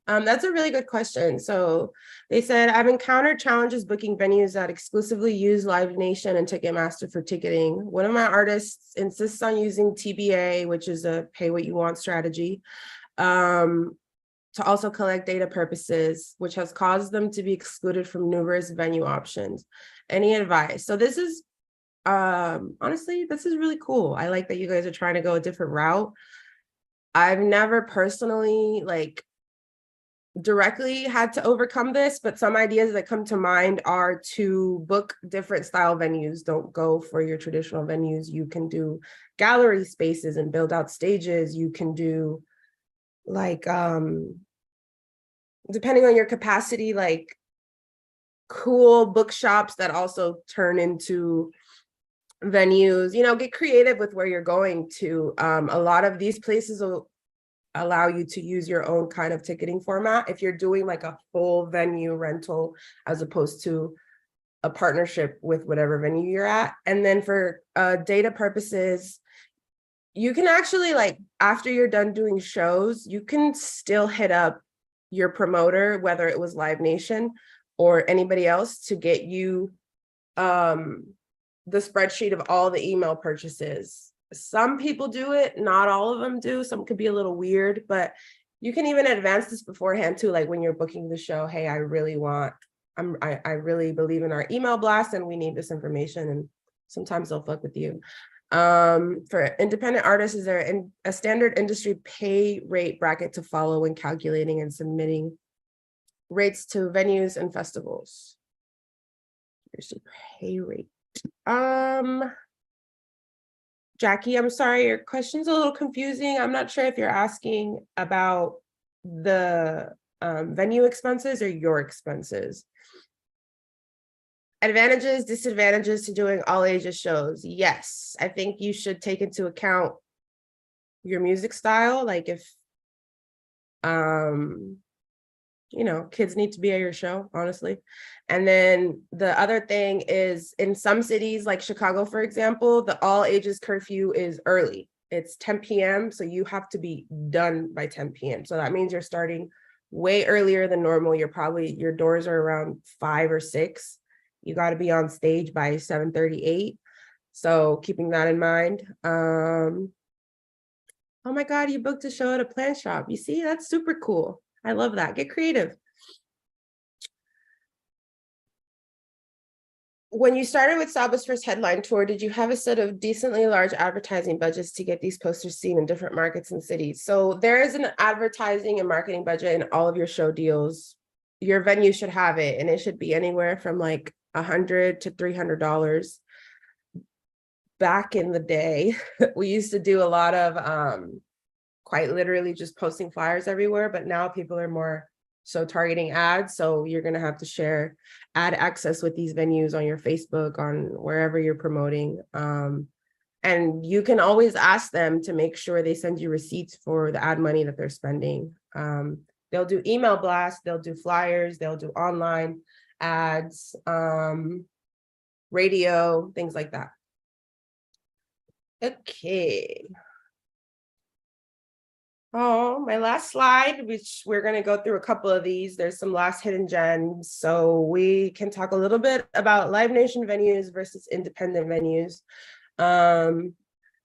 That's a really good question. So they said, I've encountered challenges booking venues that exclusively use Live Nation and Ticketmaster for ticketing. One of my artists insists on using TBA, which is a pay what you want strategy, to also collect data purposes, which has caused them to be excluded from numerous venue options. Any advice? So this is, honestly, this is really cool. I like that you guys are trying to go a different route. I've never personally directly had to overcome this, but some ideas that come to mind are to book different style venues. Don't go for your traditional venues. You can do gallery spaces and build out stages. You can do depending on your capacity, like cool bookshops that also turn into venues. Get creative with where you're going to. A lot of these places will allow you to use your own kind of ticketing format if you're doing like a full venue rental as opposed to a partnership with whatever venue you're at. And then for data purposes, you can actually, after you're done doing shows, you can still hit up your promoter, whether it was Live Nation or anybody else, to get you the spreadsheet of all the email purchases. Some people do it, not all of them do. Some could be a little weird, but you can even advance this beforehand too. Like when you're booking the show, hey, I really believe in our email blast and we need this information. And sometimes they'll fuck with you. For independent artists, is there a standard industry pay rate bracket to follow when calculating and submitting rates to venues and festivals? Industry pay rate. Jackie, I'm sorry, your question's a little confusing. I'm not sure if you're asking about the venue expenses or your expenses. Advantages, disadvantages to doing all ages shows. Yes, I think you should take into account your music style. Like if, kids need to be at your show, honestly. And then the other thing is, in some cities like Chicago, for example, the all ages curfew is early. It's 10 p.m. So you have to be done by 10 p.m. So that means you're starting way earlier than normal. Your doors are around 5 or 6. You got to be on stage by 7:38. So keeping that in mind. Oh my God, you booked a show at a plant shop. You see, that's super cool. I love that. Get creative. When you started with Saba's first headline tour, did you have a set of decently large advertising budgets to get these posters seen in different markets and cities? So there is an advertising and marketing budget in all of your show deals. Your venue should have it, and it should be anywhere from like $100 to $300. Back in the day, we used to do a lot of quite literally just posting flyers everywhere, but now people are more so targeting ads. So you're going to have to share ad access with these venues on your Facebook, on wherever you're promoting. And you can always ask them to make sure they send you receipts for the ad money that they're spending. They'll do email blasts, they'll do flyers, they'll do online ads, radio, things like that. Okay. Oh, my last slide, which we're going to go through a couple of these. There's some last hidden gems. So we can talk a little bit about Live Nation venues versus independent venues.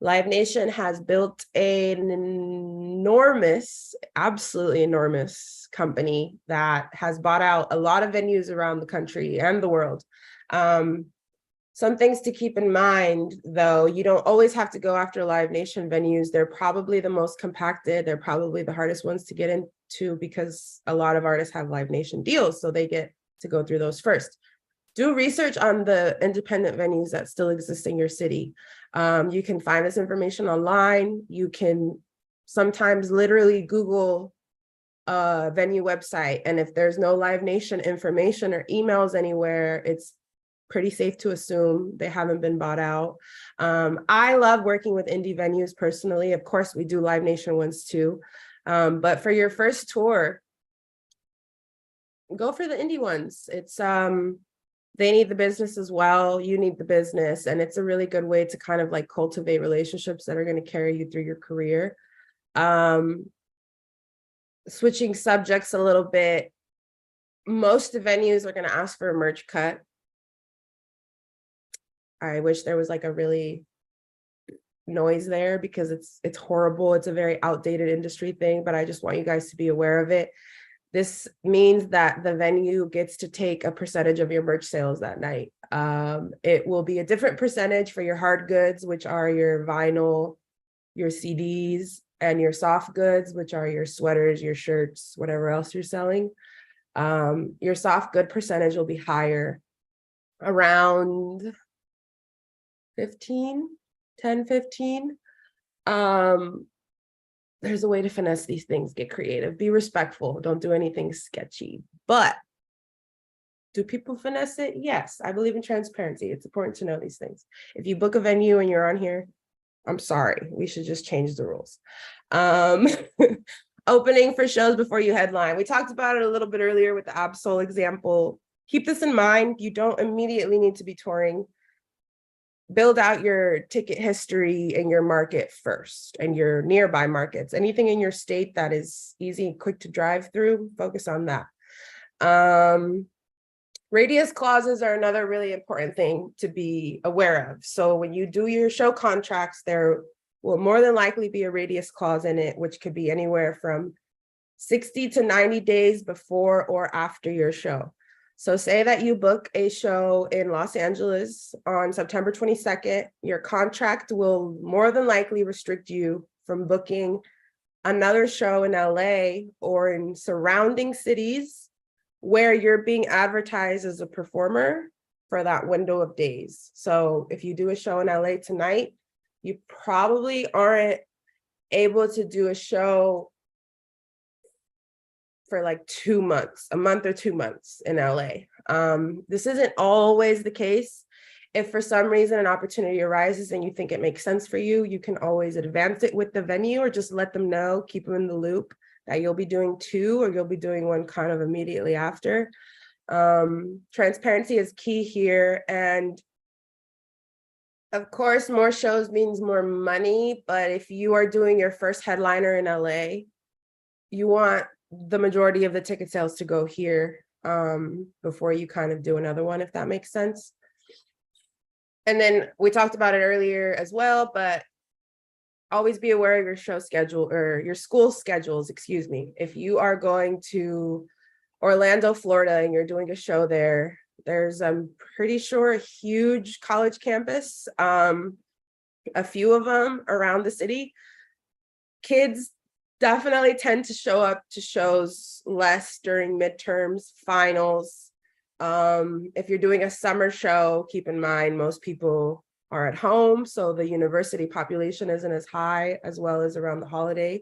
Live Nation has built an enormous, absolutely enormous company that has bought out a lot of venues around the country and the world. Some things to keep in mind, though, you don't always have to go after Live Nation venues. They're probably the most compacted. They're probably the hardest ones to get into because a lot of artists have Live Nation deals, so they get to go through those first. Do research on the independent venues that still exist in your city. You can find this information online. You can sometimes literally Google a venue website, and if there's no Live Nation information or emails anywhere, it's pretty safe to assume they haven't been bought out. I love working with indie venues personally. Of course, we do Live Nation ones too. But for your first tour, go for the indie ones. It's they need the business as well. You need the business, and it's a really good way to kind of like cultivate relationships that are going to carry you through your career. Switching subjects a little bit, most venues are going to ask for a merch cut. I wish there was like a really noise there, because it's horrible. It's a very outdated industry thing, but I just want you guys to be aware of it. This means that the venue gets to take a percentage of your merch sales that night. It will be a different percentage for your hard goods, which are your vinyl, your CDs, and your soft goods, which are your sweaters, your shirts, whatever else you're selling. Your soft good percentage will be higher, around 10, 15. There's a way to finesse these things, get creative, be respectful, don't do anything sketchy. But do people finesse it? Yes, I believe in transparency. It's important to know these things. If you book a venue and you're on here, I'm sorry, we should just change the rules. Opening for shows before you headline. We talked about it a little bit earlier with the Absol example. Keep this in mind. You don't immediately need to be touring. Build out your ticket history in your market first, and your nearby markets. Anything in your state that is easy and quick to drive through, focus on that. Radius clauses are another really important thing to be aware of. So when you do your show contracts, there will more than likely be a radius clause in it, which could be anywhere from 60 to 90 days before or after your show. So say that you book a show in Los Angeles on September 22nd, your contract will more than likely restrict you from booking another show in LA or in surrounding cities where you're being advertised as a performer for that window of days. So if you do a show in LA tonight, you probably aren't able to do a show for like 2 months, a month or 2 months in LA. This isn't always the case. If for some reason an opportunity arises and you think it makes sense for you, you can always advance it with the venue, or just let them know, keep them in the loop that you'll be doing 2, or you'll be doing one kind of immediately after. Transparency is key here. And of course, more shows means more money, but if you are doing your first headliner in LA, you want the majority of the ticket sales to go here before you kind of do another one, if that makes sense. And then we talked about it earlier as well, but always be aware of your show schedule, or your school schedules, excuse me. If you are going to Orlando, Florida, and you're doing a show there, there's, I'm pretty sure, a huge college campus, a few of them around the city. Kids definitely tend to show up to shows less during midterms, finals. If you're doing a summer show, keep in mind most people are at home, so the university population isn't as high, as well as around the holiday.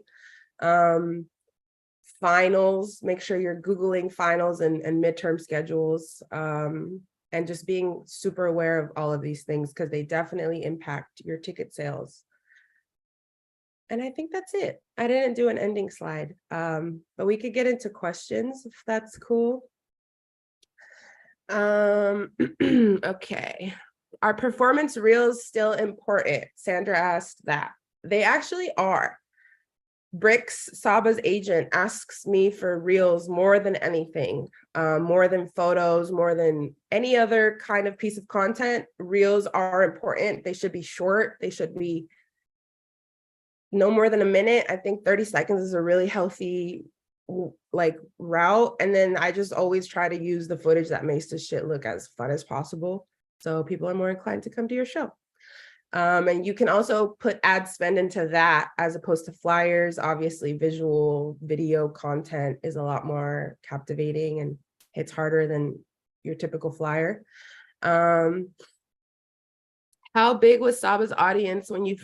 Finals, make sure you're Googling finals and midterm schedules, and just being super aware of all of these things, because they definitely impact your ticket sales. And I think that's it. I didn't do an ending slide, but we could get into questions if that's cool. Okay. Are performance reels still important? Sandra asked that. They actually are. Bricks, Saba's agent, asks me for reels more than anything, more than photos, more than any other kind of piece of content. Reels are important. They should be short. They should be no more than a minute. I think 30 seconds is a really healthy like route. And then I just always try to use the footage that makes this shit look as fun as possible, so people are more inclined to come to your show. And you can also put ad spend into that as opposed to flyers. Obviously, visual video content is a lot more captivating and hits harder than your typical flyer. How big was Saba's audience when you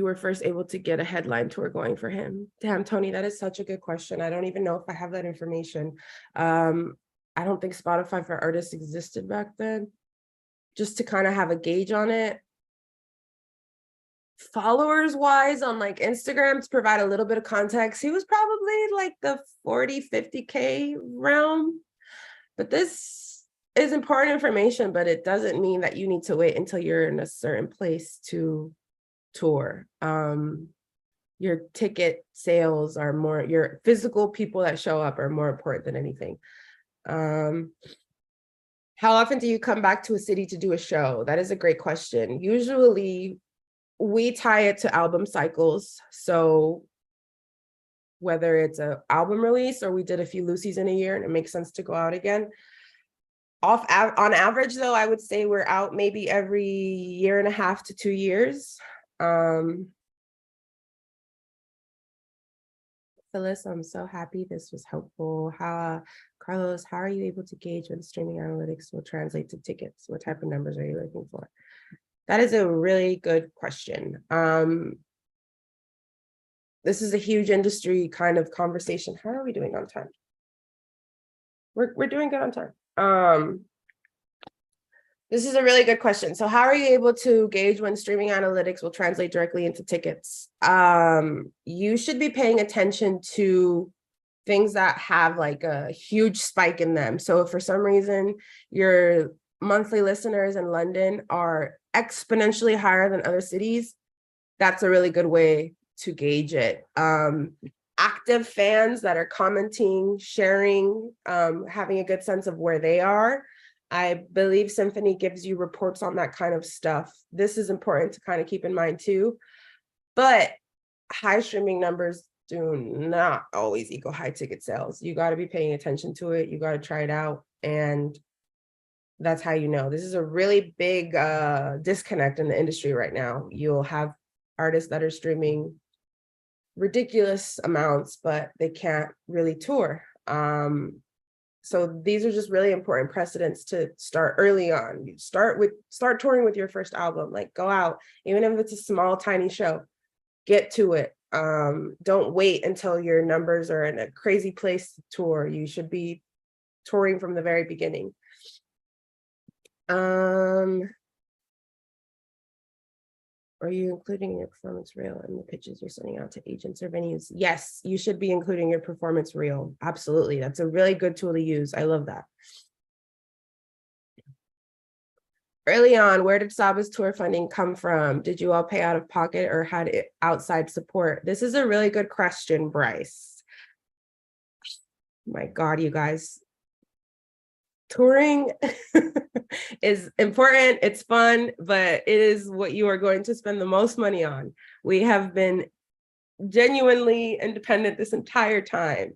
were first able to get a headline tour going for him? Damn, Tony, that is such a good question. I don't even know if I have that information. I don't think Spotify for Artists existed back then. Just to kind of have a gauge on it. Followers wise on like Instagram, to provide a little bit of context, he was probably like the 40, 50K realm. But this is important information, but it doesn't mean that you need to wait until you're in a certain place to tour. Your ticket sales are more, your physical people that show up are more important than anything. How often do you come back to a city to do a show? That is a great question. Usually we tie it to album cycles. So whether it's an album release or we did a few loosies in a year and it makes sense to go out again. On average, though, I would say we're out maybe every 1.5 to 2 years. Phyllis, I'm so happy this was helpful. Carlos, how are you able to gauge when streaming analytics will translate to tickets? What type of numbers are you looking for? That is a really good question. This is a huge industry kind of conversation. How are we doing on time? We're doing good on time. This is a really good question. So how are you able to gauge when streaming analytics will translate directly into tickets? You should be paying attention to things that have like a huge spike in them. So if for some reason your monthly listeners in London are exponentially higher than other cities, that's a really good way to gauge it. Active fans that are commenting, sharing, having a good sense of where they are. I believe Symphony gives you reports on that kind of stuff. This is important to kind of keep in mind too. But high streaming numbers do not always equal high ticket sales. You got to be paying attention to it. You got to try it out. And that's how you know. This is a really big disconnect in the industry right now. You'll have artists that are streaming ridiculous amounts, but they can't really tour. So these are just really important precedents to start early on. You start touring with your first album, like go out, even if it's a small, tiny show, get to it. Don't wait until your numbers are in a crazy place to tour. You should be touring from the very beginning. Are you including your performance reel in the pitches you're sending out to agents or venues? Yes, you should be including your performance reel. Absolutely. That's a really good tool to use. I love that. Early on, where did Saba's tour funding come from? Did you all pay out of pocket or had it outside support? This is a really good question, Bryce. My God, you guys. Touring is important, it's fun, but it is what you are going to spend the most money on. We have been genuinely independent this entire time.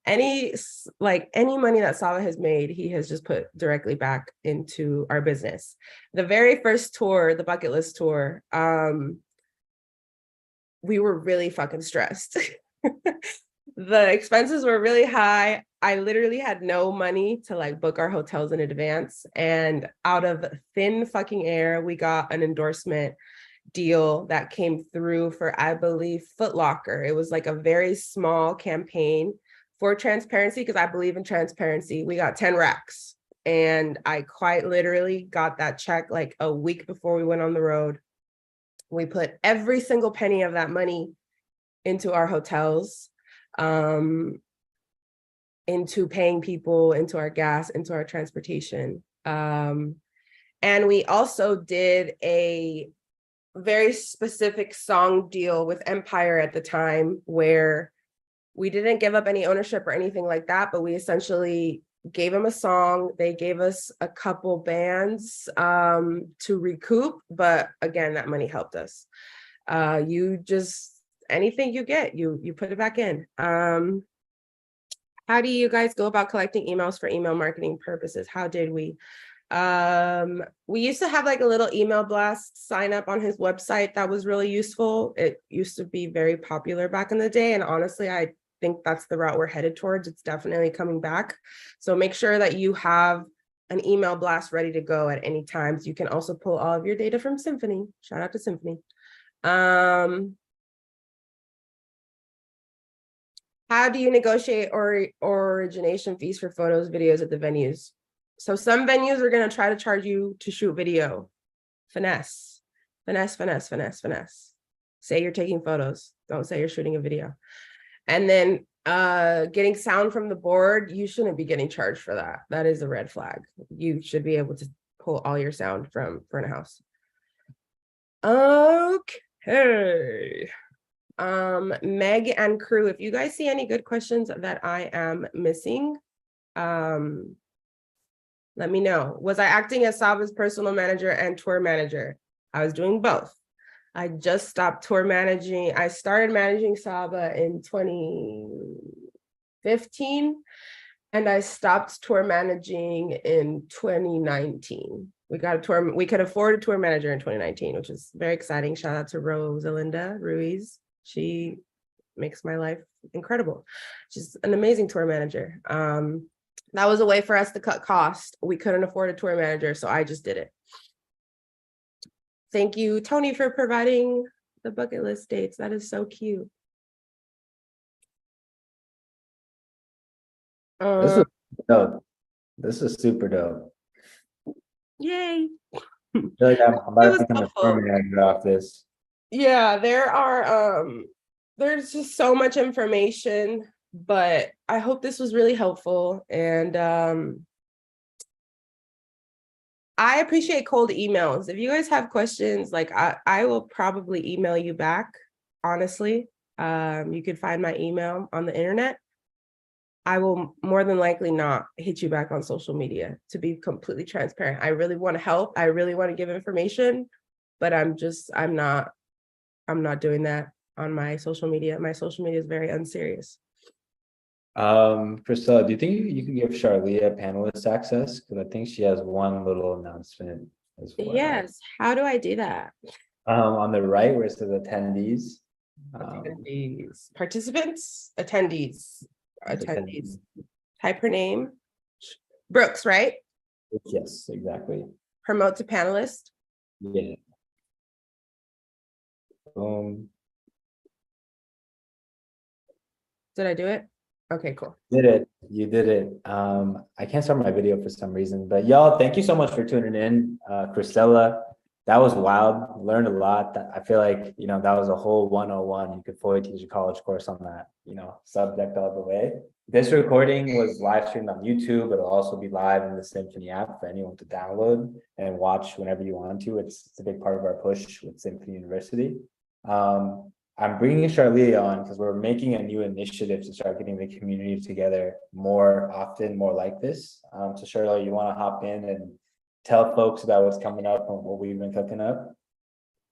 Any money that Saba has made, he has just put directly back into our business. The very first tour, the bucket list tour, we were really fucking stressed. The expenses were really high. I literally had no money to like book our hotels in advance. And out of thin fucking air, we got an endorsement deal that came through for, I believe, Foot Locker. It was like a very small campaign for transparency, because I believe in transparency. We got 10 racks. And I quite literally got that check like a week before we went on the road. We put every single penny of that money into our hotels. Into paying people, into our gas, into our transportation. And we also did a very specific song deal with Empire at the time where we didn't give up any ownership or anything like that, but we essentially gave them a song. They gave us a couple bands to recoup, but again, that money helped us. Anything you get, you put it back in. How do you guys go about collecting emails for email marketing purposes? How did we? We used to have like a little email blast sign up on his website that was really useful. It used to be very popular back in the day. And honestly, I think that's the route we're headed towards. It's definitely coming back. So make sure that you have an email blast ready to go at any time. You can also pull all of your data from Symphony. Shout out to Symphony. How do you negotiate origination fees for photos, videos at the venues? So some venues are going to try to charge you to shoot video. Finesse, finesse, finesse, finesse, finesse. Say you're taking photos. Don't say you're shooting a video. And then Getting sound from the board, you shouldn't be getting charged for that. That is a red flag. You should be able to pull all your sound from front of house. Okay. Meg and crew, if you guys see any good questions that I am missing, let me know. Was I acting as Saba's personal manager and tour manager? I was doing both. I just stopped tour managing. I started managing Saba in 2015, and I stopped tour managing in 2019. We could afford a tour manager in 2019, which is very exciting. Shout out to Rosalinda Ruiz. She makes my life incredible. She's an amazing tour manager. That was a way for us to cut costs. We couldn't afford a tour manager, so I just did it. Thank you, Tony, for providing the bucket list dates. That is so cute. This is dope. This is super dope. Yay. I feel like I'm about to become a tour manager off this. Yeah, there's just so much information, but I hope this was really helpful. And I appreciate cold emails. If you guys have questions, like I will probably email you back, honestly. You can find my email on the internet. I will more than likely not hit you back on social media, to be completely transparent. I really want to help. I really want to give information, but I'm not doing that on my social media. My social media is very unserious. Priscilla, do you think you can give Charlia panelist access? Because I think she has one little announcement as well. Yes. How do I do that? On the right where it says attendees. Attendees. Participants, attendees. Type her name. Brooks, right? Yes, exactly. Promote to panelist. Yeah. Did I do it? Okay, cool. You did it. I can't start my video for some reason, but y'all, thank you so much for tuning in. Christella, that was wild. Learned a lot. I feel like, that was a whole 101. You could fully teach a college course on that, subject all the way. This recording was live streamed on YouTube. It'll also be live in the Symphony app for anyone to download and watch whenever you want to. It's a big part of our push with Symphony University. I'm bringing Charlia on because we're making a new initiative to start getting the community together more often, more like this. So Charlia, you want to hop in and tell folks about what's coming up and what we've been cooking up?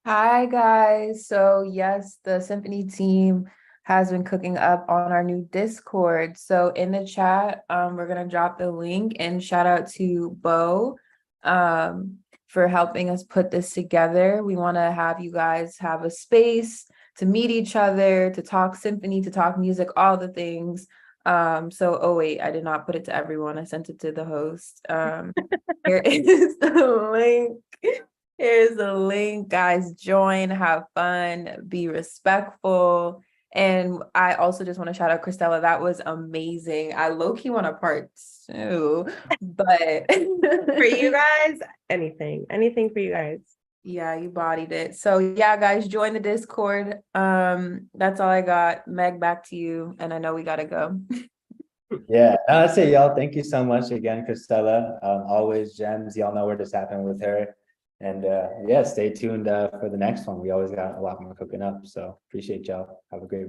Hi guys. So yes, the Symphony team has been cooking up on our new Discord. So in the chat, we're gonna drop the link, and shout out to Bo for helping us put this together. We want to have you guys have a space to meet each other, to talk Symphony, to talk music, all the things. Oh wait, I did not put it to everyone. I sent it to the host. Here is the link. Here's the link, guys. Join, have fun, be respectful. And I also just want to shout out Christella. That was amazing. I low-key want a part 2, but for you guys, anything for you guys. Yeah, you bodied it. So yeah, guys, join the Discord. That's all I got. Meg, back to you. And I know we gotta go. Yeah, I'd say y'all, thank you so much again, Christella. Always gems. Y'all know where this happened with her. And yeah, stay tuned for the next one. We always got a lot more cooking up. So appreciate y'all. Have a great week.